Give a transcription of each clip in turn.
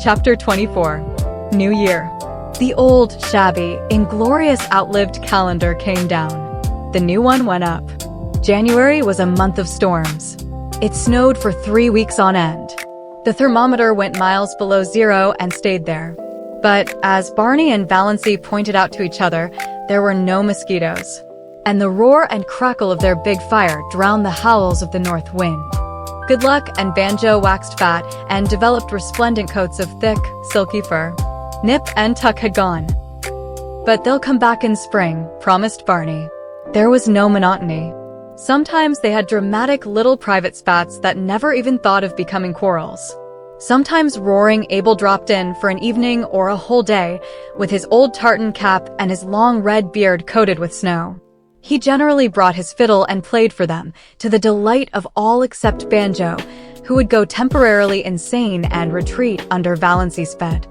Chapter 24. New Year. The old, shabby, inglorious outlived calendar came down. The new one went up. January was a month of storms. It snowed for 3 weeks on end. The thermometer went miles below zero and stayed there. But, as Barney and Valancy pointed out to each other, there were no mosquitoes. And the roar and crackle of their big fire drowned the howls of the north wind. Good Luck and Banjo waxed fat and developed resplendent coats of thick, silky fur. Nip and Tuck had gone. But they'll come back in spring, promised Barney. There was no monotony. Sometimes they had dramatic little private spats that never even thought of becoming quarrels. Sometimes roaring Abel dropped in for an evening or a whole day, with his old tartan cap and his long red beard coated with snow. He generally brought his fiddle and played for them, to the delight of all except Banjo, who would go temporarily insane and retreat under Valancy's bed.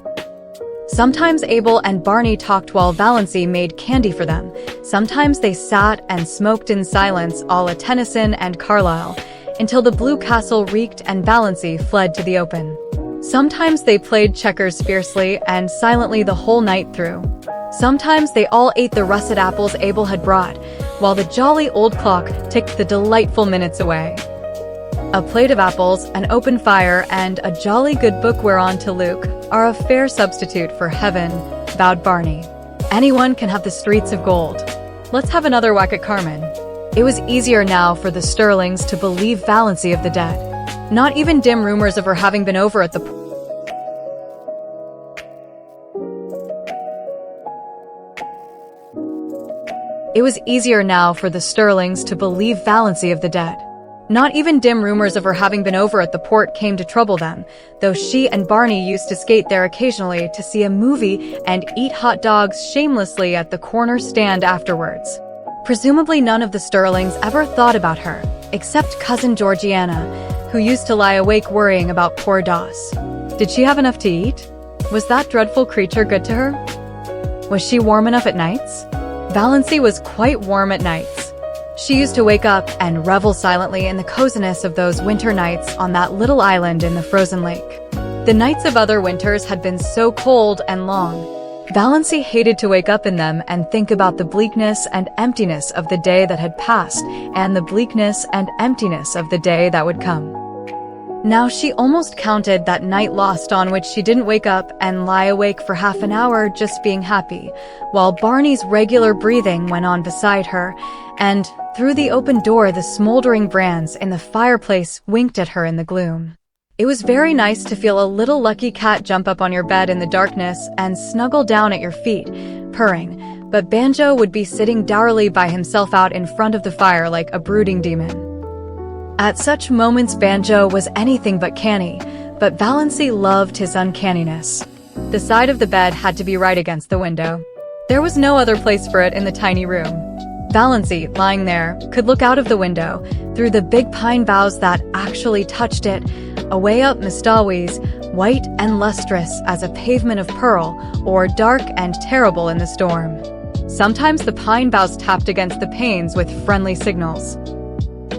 Sometimes Abel and Barney talked while Valancy made candy for them. Sometimes they sat and smoked in silence a la Tennyson and Carlyle, until the blue castle reeked and Valancy fled to the open. Sometimes they played checkers fiercely and silently the whole night through. Sometimes they all ate the russet apples Abel had brought, while the jolly old clock ticked the delightful minutes away. A plate of apples, an open fire, and a jolly good book whereon to look are a fair substitute for heaven, vowed Barney. Anyone can have the streets of gold. Let's have another whack at Carmen. It was easier now for the Stirlings to believe Valancy of the dead. Not even dim rumors of her having been over at the It was easier now for the Stirlings to believe Valancy of the dead. Not even dim rumors of her having been over at the port came to trouble them, though she and Barney used to skate there occasionally to see a movie and eat hot dogs shamelessly at the corner stand afterwards. Presumably none of the Stirlings ever thought about her, except cousin Georgiana, who used to lie awake worrying about poor Doss. Did she have enough to eat? Was that dreadful creature good to her? Was she warm enough at nights? Valancy was quite warm at nights. She used to wake up and revel silently in the coziness of those winter nights on that little island in the frozen lake. The nights of other winters had been so cold and long. Valancy hated to wake up in them and think about the bleakness and emptiness of the day that had passed and the bleakness and emptiness of the day that would come. Now she almost counted that night lost on which she didn't wake up and lie awake for half an hour just being happy, while Barney's regular breathing went on beside her, and through the open door the smoldering brands in the fireplace winked at her in the gloom. It was very nice to feel a little lucky cat jump up on your bed in the darkness and snuggle down at your feet, purring, but Banjo would be sitting dourly by himself out in front of the fire like a brooding demon. At such moments Banjo was anything but canny, but Valancy loved his uncanniness. The side of the bed had to be right against the window. There was no other place for it in the tiny room. Valancy, lying there, could look out of the window, through the big pine boughs that actually touched it, away up Mistawey's, white and lustrous as a pavement of pearl, or dark and terrible in the storm. Sometimes the pine boughs tapped against the panes with friendly signals.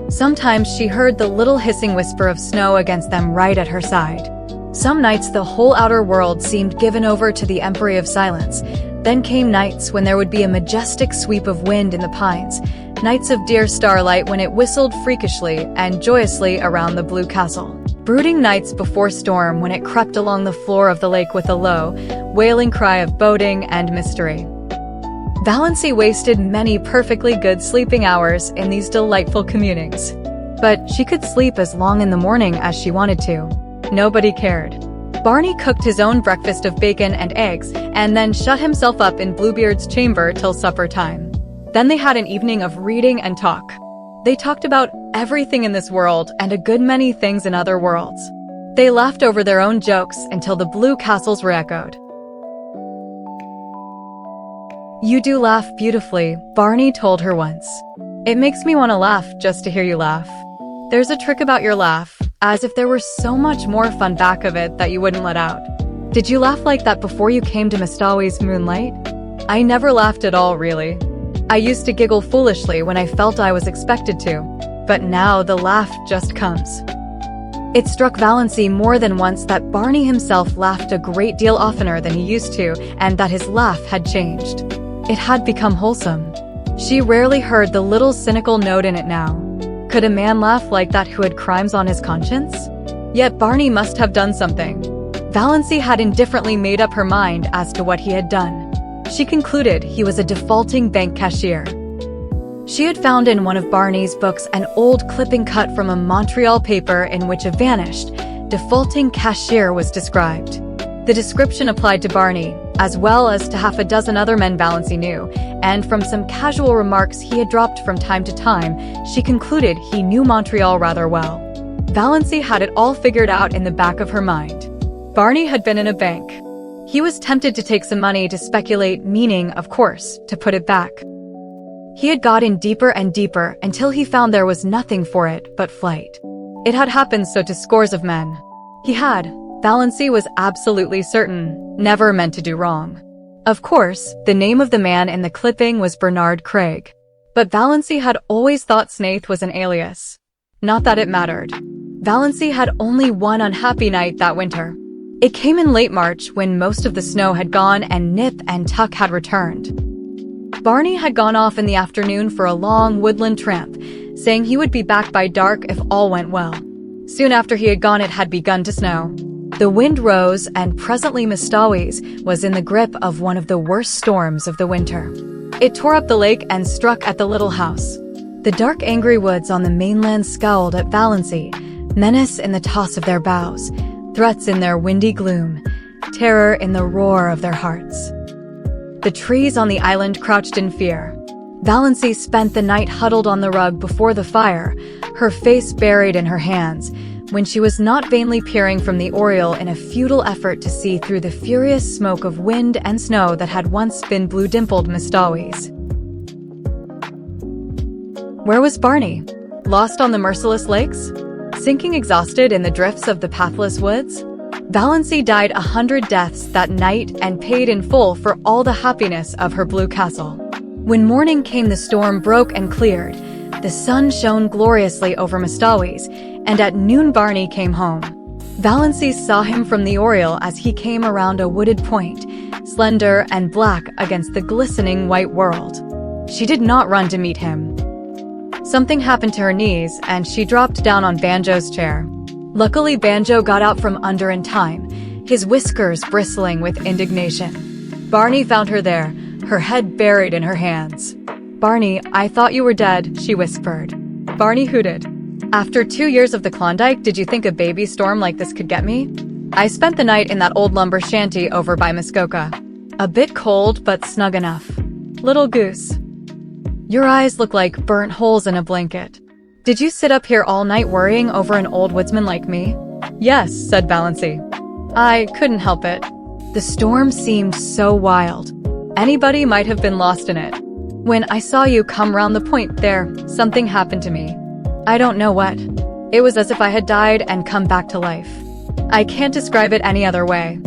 Sometimes she heard the little hissing whisper of snow against them right at her side. Some nights the whole outer world seemed given over to the empery of silence. Then came nights when there would be a majestic sweep of wind in the pines, nights of dear starlight when it whistled freakishly and joyously around the blue castle. Brooding nights before storm when it crept along the floor of the lake with a low, wailing cry of boding and mystery. Valancy wasted many perfectly good sleeping hours in these delightful communings. But she could sleep as long in the morning as she wanted to. Nobody cared. Barney cooked his own breakfast of bacon and eggs, and then shut himself up in Bluebeard's chamber till supper time. Then they had an evening of reading and talk. They talked about everything in this world and a good many things in other worlds. They laughed over their own jokes until the blue castles were echoed. "You do laugh beautifully," Barney told her once. "It makes me want to laugh just to hear you laugh. There's a trick about your laugh, as if there were so much more fun back of it that you wouldn't let out. Did you laugh like that before you came to Mistawey's moonlight?" "I never laughed at all, really. I used to giggle foolishly when I felt I was expected to, but now the laugh just comes." It struck Valancy more than once that Barney himself laughed a great deal oftener than he used to, and that his laugh had changed. It had become wholesome. She rarely heard the little cynical note in it now. Could a man laugh like that who had crimes on his conscience? Yet Barney must have done something. Valancy had indifferently made up her mind as to what he had done. She concluded he was a defaulting bank cashier. She had found in one of Barney's books an old clipping cut from a Montreal paper in which a vanished, defaulting cashier was described. The description applied to Barney, as well as to half a dozen other men Valancy knew, and from some casual remarks he had dropped from time to time, she concluded he knew Montreal rather well. Valancy had it all figured out in the back of her mind. Barney had been in a bank. He was tempted to take some money to speculate, meaning, of course, to put it back. He had got in deeper and deeper until he found there was nothing for it but flight. It had happened so to scores of men. He had, Valancy was absolutely certain, never meant to do wrong. Of course, the name of the man in the clipping was Bernard Craig. But Valancy had always thought Snaith was an alias. Not that it mattered. Valancy had only one unhappy night that winter. It came in late March when most of the snow had gone and Nip and Tuck had returned. Barney had gone off in the afternoon for a long woodland tramp, saying he would be back by dark if all went well. Soon after he had gone, it had begun to snow. The wind rose, and presently Mistawis was in the grip of one of the worst storms of the winter. It tore up the lake and struck at the little house. The dark, angry woods on the mainland scowled at Valancy, menace in the toss of their boughs, threats in their windy gloom, terror in the roar of their hearts. The trees on the island crouched in fear. Valancy spent the night huddled on the rug before the fire, her face buried in her hands, when she was not vainly peering from the oriel in a futile effort to see through the furious smoke of wind and snow that had once been blue-dimpled Mistawis. Where was Barney? Lost on the merciless lakes? Sinking exhausted in the drifts of the pathless woods? Valancy died 100 deaths that night and paid in full for all the happiness of her blue castle. When morning came, the storm broke and cleared. The sun shone gloriously over Mistawis, and at noon Barney came home. Valancy saw him from the oriel as he came around a wooded point, slender and black against the glistening white world. She did not run to meet him. Something happened to her knees, and she dropped down on Banjo's chair. Luckily, Banjo got out from under in time, his whiskers bristling with indignation. Barney found her there, her head buried in her hands. "Barney, I thought you were dead," she whispered. Barney hooted. "After 2 years of the Klondike, did you think a baby storm like this could get me? I spent the night in that old lumber shanty over by Muskoka. A bit cold, but snug enough. Little goose. Your eyes look like burnt holes in a blanket. Did you sit up here all night worrying over an old woodsman like me?" "Yes," said Valancy. "I couldn't help it. The storm seemed so wild. Anybody might have been lost in it. When I saw you come round the point there, something happened to me. I don't know what. It was as if I had died and come back to life. I can't describe it any other way.